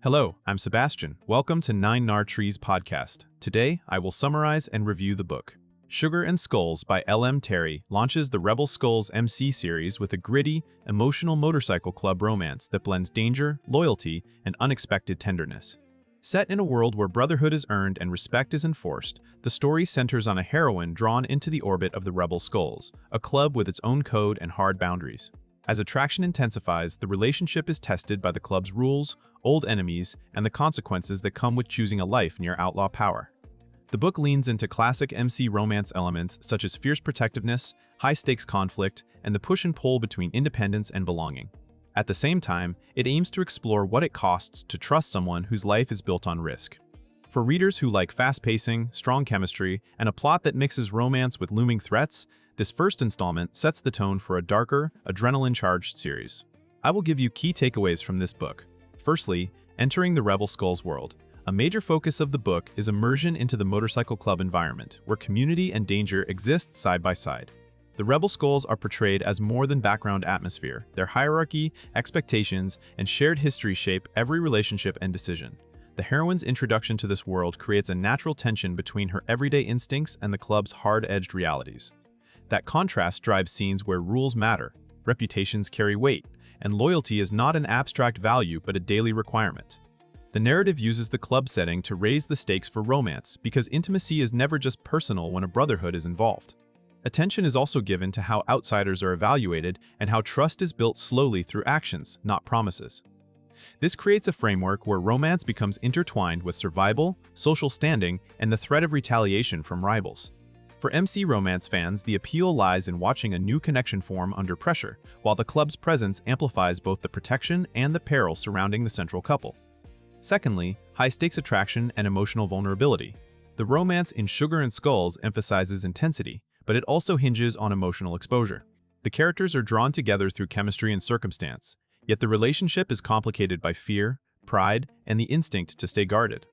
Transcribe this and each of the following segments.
Hello, I'm Sebastian. Welcome to Nine Nar Trees podcast. Today, I will summarize and review the book. Sugar and Skulls by L.M. Terry launches the Rebel Skulls MC series with a gritty, emotional motorcycle club romance that blends danger, loyalty, and unexpected tenderness. Set in a world where brotherhood is earned and respect is enforced, the story centers on a heroine drawn into the orbit of the Rebel Skulls, a club with its own code and hard boundaries. As attraction intensifies, the relationship is tested by the club's rules, old enemies, and the consequences that come with choosing a life near outlaw power. The book leans into classic MC romance elements such as fierce protectiveness, high-stakes conflict, and the push and pull between independence and belonging. At the same time, it aims to explore what it costs to trust someone whose life is built on risk. For readers who like fast pacing, strong chemistry, and a plot that mixes romance with looming threats, this first installment sets the tone for a darker, adrenaline-charged series. I will give you key takeaways from this book. Firstly, entering the Rebel Skulls world. A major focus of the book is immersion into the motorcycle club environment, where community and danger exist side by side. The Rebel Skulls are portrayed as more than background atmosphere. Their hierarchy, expectations, and shared history shape every relationship and decision. The heroine's introduction to this world creates a natural tension between her everyday instincts and the club's hard-edged realities. That contrast drives scenes where rules matter, reputations carry weight, and loyalty is not an abstract value but a daily requirement. The narrative uses the club setting to raise the stakes for romance because intimacy is never just personal when a brotherhood is involved. Attention is also given to how outsiders are evaluated and how trust is built slowly through actions, not promises. This creates a framework where romance becomes intertwined with survival, social standing, and the threat of retaliation from rivals. For MC romance fans, the appeal lies in watching a new connection form under pressure, while the club's presence amplifies both the protection and the peril surrounding the central couple. Secondly, high-stakes attraction and emotional vulnerability. The romance in Sugar and Skulls emphasizes intensity, but it also hinges on emotional exposure. The characters are drawn together through chemistry and circumstance, yet the relationship is complicated by fear, pride, and the instinct to stay guarded.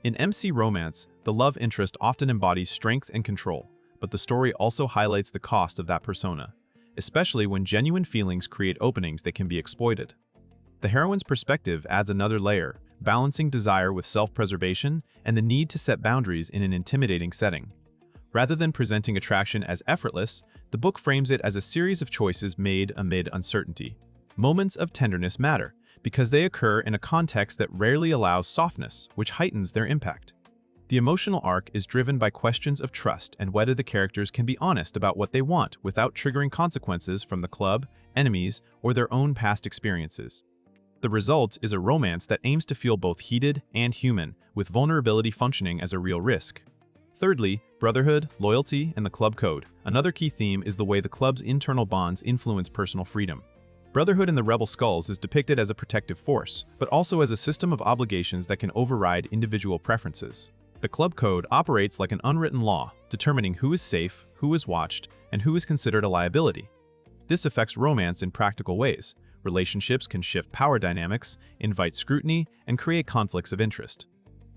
In MC romance, the love interest often embodies strength and control, but the story also highlights the cost of that persona, especially when genuine feelings create openings that can be exploited. The heroine's perspective adds another layer, balancing desire with self-preservation and the need to set boundaries in an intimidating setting. Rather than presenting attraction as effortless, the book frames it as a series of choices made amid uncertainty. Moments of tenderness matter, because they occur in a context that rarely allows softness, which heightens their impact. The emotional arc is driven by questions of trust and whether the characters can be honest about what they want without triggering consequences from the club, enemies, or their own past experiences. The result is a romance that aims to feel both heated and human, with vulnerability functioning as a real risk. Thirdly, brotherhood, loyalty, and the club code. Another key theme is the way the club's internal bonds influence personal freedom. Brotherhood in the Rebel Skulls is depicted as a protective force, but also as a system of obligations that can override individual preferences. The club code operates like an unwritten law, determining who is safe, who is watched, and who is considered a liability. This affects romance in practical ways. Relationships can shift power dynamics, invite scrutiny, and create conflicts of interest.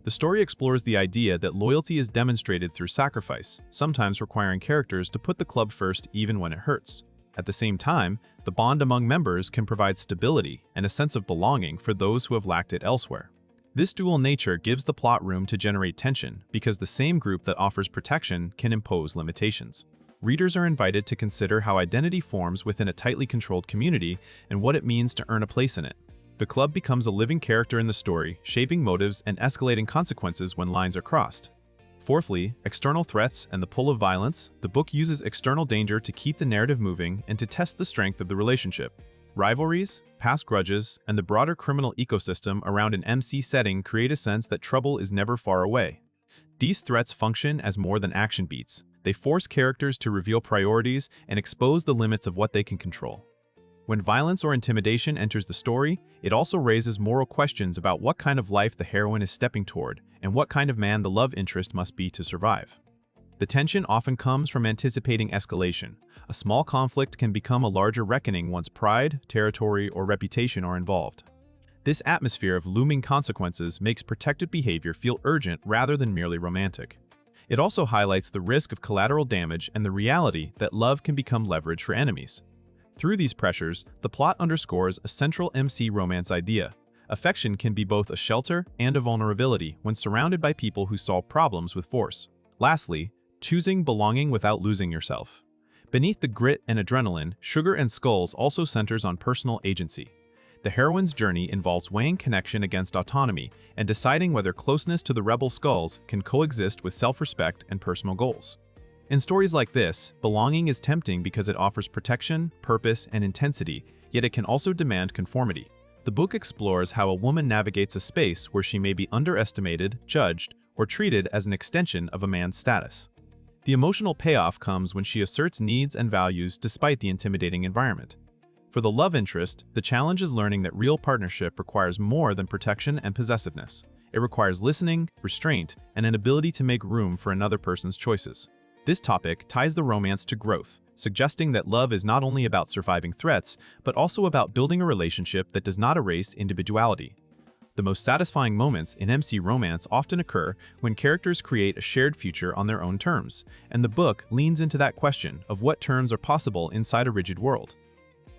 The story explores the idea that loyalty is demonstrated through sacrifice, sometimes requiring characters to put the club first even when it hurts. At the same time, the bond among members can provide stability and a sense of belonging for those who have lacked it elsewhere. This dual nature gives the plot room to generate tension because the same group that offers protection can impose limitations. Readers are invited to consider how identity forms within a tightly controlled community and what it means to earn a place in it. The club becomes a living character in the story, shaping motives and escalating consequences when lines are crossed. Fourthly, external threats and the pull of violence. The book uses external danger to keep the narrative moving and to test the strength of the relationship. Rivalries, past grudges, and the broader criminal ecosystem around an MC setting create a sense that trouble is never far away. These threats function as more than action beats. They force characters to reveal priorities and expose the limits of what they can control. When violence or intimidation enters the story, it also raises moral questions about what kind of life the heroine is stepping toward and what kind of man the love interest must be to survive. The tension often comes from anticipating escalation. A small conflict can become a larger reckoning once pride, territory, or reputation are involved. This atmosphere of looming consequences makes protective behavior feel urgent rather than merely romantic. It also highlights the risk of collateral damage and the reality that love can become leverage for enemies. Through these pressures, the plot underscores a central MC romance idea, affection can be both a shelter and a vulnerability when surrounded by people who solve problems with force. Lastly, choosing belonging without losing yourself. Beneath the grit and adrenaline, Sugar and Skulls also centers on personal agency. The heroine's journey involves weighing connection against autonomy and deciding whether closeness to the rebel skulls can coexist with self-respect and personal goals. In stories like this, belonging is tempting because it offers protection, purpose, and intensity, yet it can also demand conformity. The book explores how a woman navigates a space where she may be underestimated, judged, or treated as an extension of a man's status. The emotional payoff comes when she asserts needs and values despite the intimidating environment. For the love interest, the challenge is learning that real partnership requires more than protection and possessiveness. It requires listening, restraint, and an ability to make room for another person's choices. This topic ties the romance to growth, suggesting that love is not only about surviving threats, but also about building a relationship that does not erase individuality. The most satisfying moments in MC romance often occur when characters create a shared future on their own terms, and the book leans into that question of what terms are possible inside a rigid world.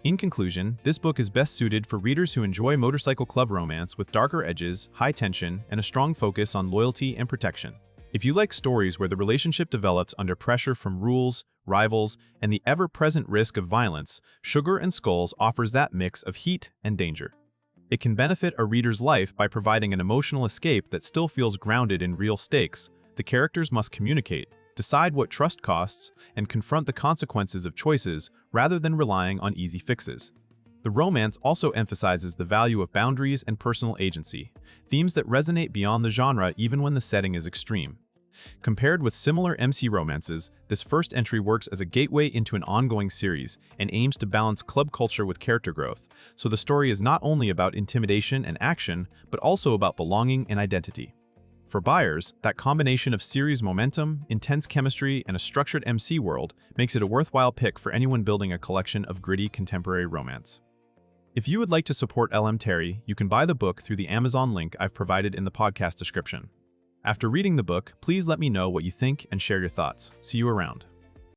In conclusion, this book is best suited for readers who enjoy motorcycle club romance with darker edges, high tension, and a strong focus on loyalty and protection. If you like stories where the relationship develops under pressure from rules, rivals, and the ever-present risk of violence, Sugar and Skulls offers that mix of heat and danger. It can benefit a reader's life by providing an emotional escape that still feels grounded in real stakes. The characters must communicate, decide what trust costs, and confront the consequences of choices rather than relying on easy fixes. The romance also emphasizes the value of boundaries and personal agency, themes that resonate beyond the genre even when the setting is extreme. Compared with similar MC romances, this first entry works as a gateway into an ongoing series and aims to balance club culture with character growth, so the story is not only about intimidation and action, but also about belonging and identity. For buyers, that combination of series momentum, intense chemistry, and a structured MC world makes it a worthwhile pick for anyone building a collection of gritty contemporary romance. If you would like to support LM Terry, you can buy the book through the Amazon link I've provided in the podcast description. After reading the book, please let me know what you think and share your thoughts. See you around.